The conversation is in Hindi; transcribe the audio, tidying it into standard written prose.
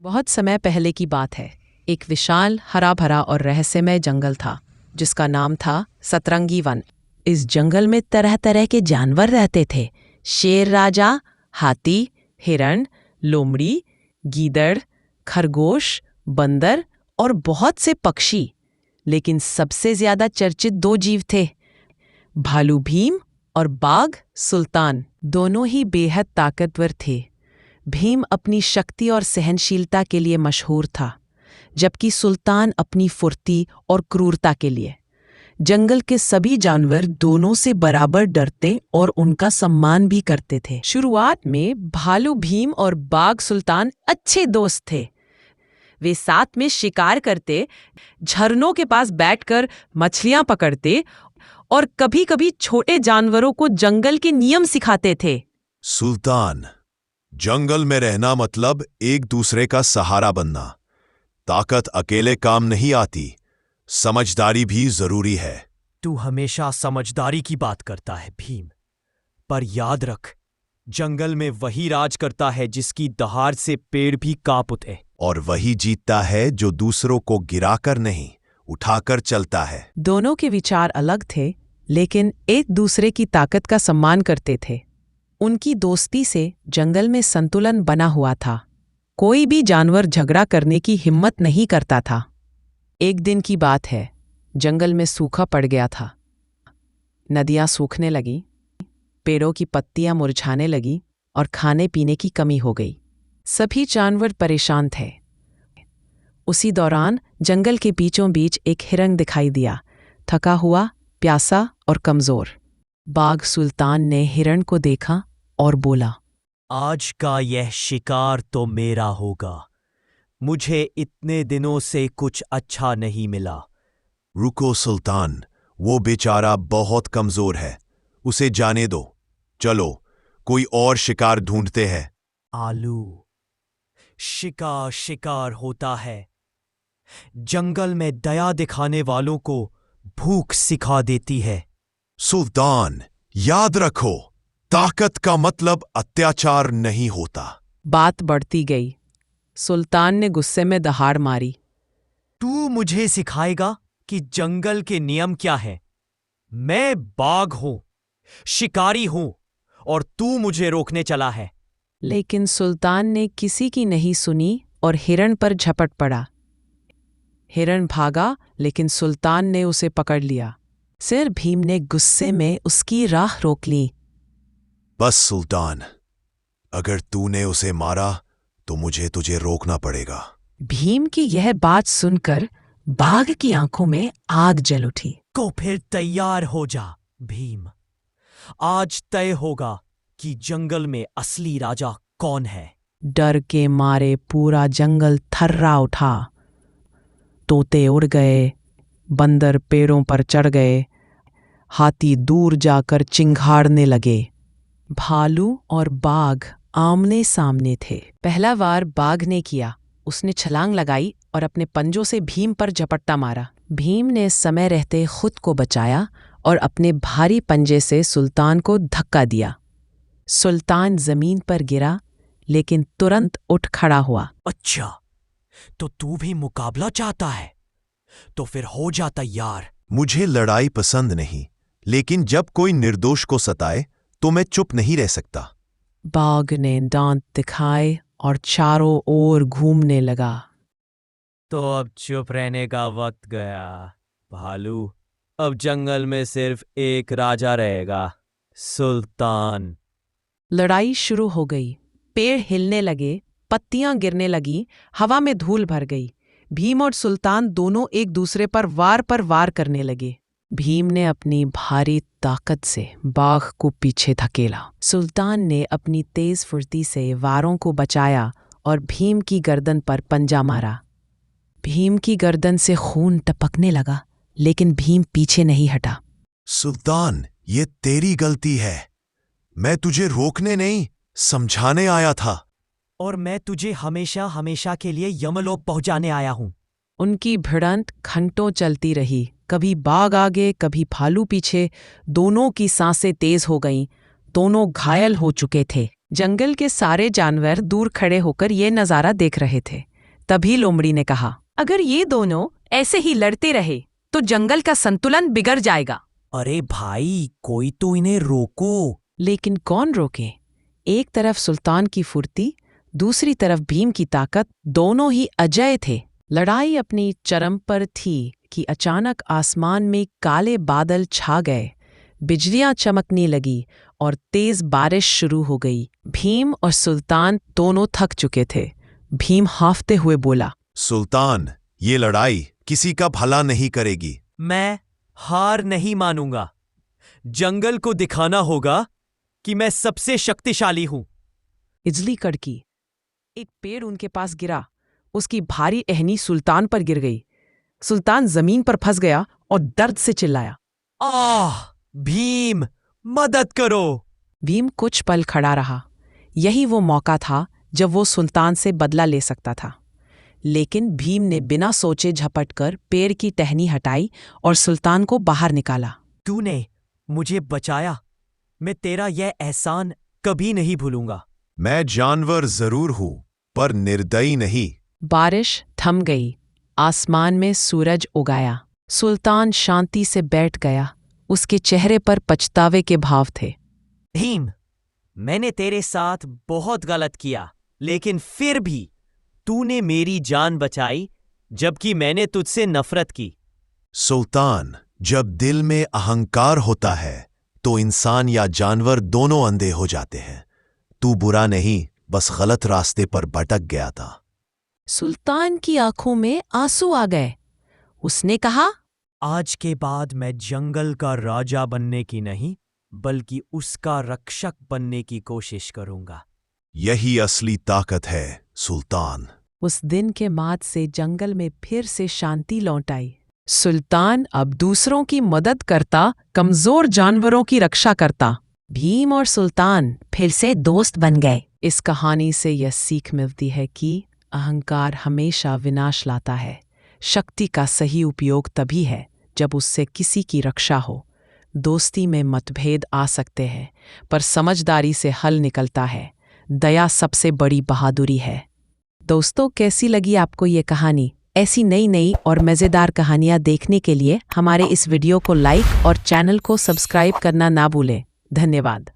बहुत समय पहले की बात है। एक विशाल हरा भरा और रहस्यमय जंगल था जिसका नाम था सतरंगी वन। इस जंगल में तरह तरह के जानवर रहते थे। शेर राजा, हाथी, हिरण, लोमड़ी, गीदड़, खरगोश, बंदर और बहुत से पक्षी। लेकिन सबसे ज्यादा चर्चित दो जीव थे, भालू भीम और बाघ सुल्तान। दोनों ही बेहद ताकतवर थे। भीम अपनी शक्ति और सहनशीलता के लिए मशहूर था, जबकि सुल्तान अपनी फुर्ती और क्रूरता के लिए। जंगल के सभी जानवर दोनों से बराबर डरते और उनका सम्मान भी करते थे। शुरुआत में भालू भीम और बाघ सुल्तान अच्छे दोस्त थे। वे साथ में शिकार करते, झरनों के पास बैठकर मछलियां पकड़ते और कभी-कभी छोटे जानवरों को जंगल के नियम सिखाते थे। सुल्तान, जंगल में रहना मतलब एक दूसरे का सहारा बनना। ताकत अकेले काम नहीं आती, समझदारी भी जरूरी है। तू हमेशा समझदारी की बात करता है भीम, पर याद रख, जंगल में वही राज करता है जिसकी दहाड़ से पेड़ भी कांप उठे। और वही जीतता है जो दूसरों को गिराकर नहीं, उठाकर चलता है। दोनों के विचार अलग थे, लेकिन एक दूसरे की ताकत का सम्मान करते थे। उनकी दोस्ती से जंगल में संतुलन बना हुआ था। कोई भी जानवर झगड़ा करने की हिम्मत नहीं करता था। एक दिन की बात है, जंगल में सूखा पड़ गया था। नदियां सूखने लगी, पेड़ों की पत्तियां मुरझाने लगी और खाने पीने की कमी हो गई। सभी जानवर परेशान थे। उसी दौरान जंगल के बीचों बीच एक हिरन दिखाई दिया, थका हुआ, प्यासा और कमजोर। बाघ सुल्तान ने हिरन को देखा और बोला, आज का यह शिकार तो मेरा होगा। मुझे इतने दिनों से कुछ अच्छा नहीं मिला। रुको सुल्तान, वो बेचारा बहुत कमजोर है, उसे जाने दो। चलो, कोई और शिकार ढूंढते हैं। आलू, शिकार होता है। जंगल में दया दिखाने वालों को भूख सिखा देती है। सुल्तान, याद रखो, ताकत का मतलब अत्याचार नहीं होता। बात बढ़ती गई। सुल्तान ने गुस्से में दहाड़ मारी, तू मुझे सिखाएगा कि जंगल के नियम क्या है? मैं बाघ हूं, शिकारी हूं, और तू मुझे रोकने चला है। लेकिन सुल्तान ने किसी की नहीं सुनी और हिरन पर झपट पड़ा। हिरन भागा, लेकिन सुल्तान ने उसे पकड़ लिया। फिर भीम ने गुस्से में उसकी राह रोक ली। बस सुल्तान, अगर तूने उसे मारा तो मुझे तुझे रोकना पड़ेगा। भीम की यह बात सुनकर बाघ की आंखों में आग जल उठी। को फिर तैयार हो जा भीम। आज तय होगा कि जंगल में असली राजा कौन है। डर के मारे पूरा जंगल थर्रा उठा। तोते उड़ गए, बंदर पेड़ों पर चढ़ गए, हाथी दूर जाकर चिंघाड़ने लगे। भालू और बाघ आमने सामने थे। पहला वार बाघ ने किया। उसने छलांग लगाई और अपने पंजों से भीम पर झपट्टा मारा। भीम ने समय रहते खुद को बचाया और अपने भारी पंजे से सुल्तान को धक्का दिया। सुल्तान जमीन पर गिरा, लेकिन तुरंत उठ खड़ा हुआ। अच्छा, तो तू भी मुकाबला चाहता है? तो फिर हो जा तैयार। मुझे लड़ाई पसंद नहीं, लेकिन जब कोई निर्दोष को सताए तो मैं चुप नहीं रह सकता। बाघ ने दांत दिखाए और चारों ओर घूमने लगा। तो अब चुप रहने का वक्त गया भालू। अब जंगल में सिर्फ एक राजा रहेगा, सुल्तान। लड़ाई शुरू हो गई। पेड़ हिलने लगे, पत्तियां गिरने लगी, हवा में धूल भर गई। भीम और सुल्तान दोनों एक दूसरे पर वार करने लगे। भीम ने अपनी भारी ताकत से बाघ को पीछे धकेला। सुल्तान ने अपनी तेज फुर्ती से वारों को बचाया और भीम की गर्दन पर पंजा मारा। भीम की गर्दन से खून टपकने लगा, लेकिन भीम पीछे नहीं हटा। सुल्तान, ये तेरी गलती है। मैं तुझे रोकने नहीं, समझाने आया था। और मैं तुझे हमेशा के लिए यमलोक पहुंचाने आया हूं। उनकी भिड़ंत घंटों चलती रही। कभी बाघ आगे, कभी भालू पीछे। दोनों की सांसें तेज हो गईं। दोनों घायल हो चुके थे। जंगल के सारे जानवर दूर खड़े होकर ये नज़ारा देख रहे थे। तभी लोमड़ी ने कहा, अगर ये दोनों ऐसे ही लड़ते रहे तो जंगल का संतुलन बिगड़ जाएगा। अरे भाई, कोई तो इन्हें रोको। लेकिन कौन रोके? एक तरफ सुल्तान की फुर्ती, दूसरी तरफ भीम की ताकत, दोनों ही अजेय थे। लड़ाई अपनी चरम पर थी कि अचानक आसमान में काले बादल छा गए, बिजलियां चमकने लगी और तेज बारिश शुरू हो गई। भीम और सुल्तान दोनों थक चुके थे। भीम हांफते हुए बोला, सुल्तान, ये लड़ाई किसी का भला नहीं करेगी। मैं हार नहीं मानूंगा। जंगल को दिखाना होगा कि मैं सबसे शक्तिशाली हूं। बिजली कड़की। एक पेड़ उनके पास गिरा। उसकी भारी टहनी सुल्तान पर गिर गई। सुल्तान जमीन पर फंस गया और दर्द से चिल्लाया, आह! भीम, मदद करो। भीम कुछ पल खड़ा रहा। यही वो मौका था जब वो सुल्तान से बदला ले सकता था। लेकिन भीम ने बिना सोचे झपट कर पेड़ की टहनी हटाई और सुल्तान को बाहर निकाला। तूने मुझे बचाया। मैं तेरा यह एहसान कभी नहीं भूलूंगा। मैं जानवर जरूर हूं, पर निर्दयी नहीं। बारिश थम गई। आसमान में सूरज उगाया। सुल्तान शांति से बैठ गया। उसके चेहरे पर पछतावे के भाव थे। भीम, मैंने तेरे साथ बहुत गलत किया, लेकिन फिर भी तूने मेरी जान बचाई, जबकि मैंने तुझसे नफरत की। सुल्तान, जब दिल में अहंकार होता है तो इंसान या जानवर दोनों अंधे हो जाते हैं। तू बुरा नहीं, बस गलत रास्ते पर भटक गया था। सुल्तान की आंखों में आंसू आ गए। उसने कहा, आज के बाद मैं जंगल का राजा बनने की नहीं, बल्कि उसका रक्षक बनने की कोशिश करूंगा। यही असली ताकत है, सुल्तान। उस दिन के बाद से जंगल में फिर से शांति लौट आई। सुल्तान अब दूसरों की मदद करता, कमजोर जानवरों की रक्षा करता। भीम और सुल्तान फिर से दोस्त बन गए। इस कहानी से यह सीख मिलती है कि अहंकार हमेशा विनाश लाता है। शक्ति का सही उपयोग तभी है जब उससे किसी की रक्षा हो। दोस्ती में मतभेद आ सकते हैं, पर समझदारी से हल निकलता है। दया सबसे बड़ी बहादुरी है। दोस्तों, कैसी लगी आपको ये कहानी? ऐसी नई और मज़ेदार कहानियाँ देखने के लिए हमारे इस वीडियो को लाइक और चैनल को सब्सक्राइब करना ना भूलें। धन्यवाद।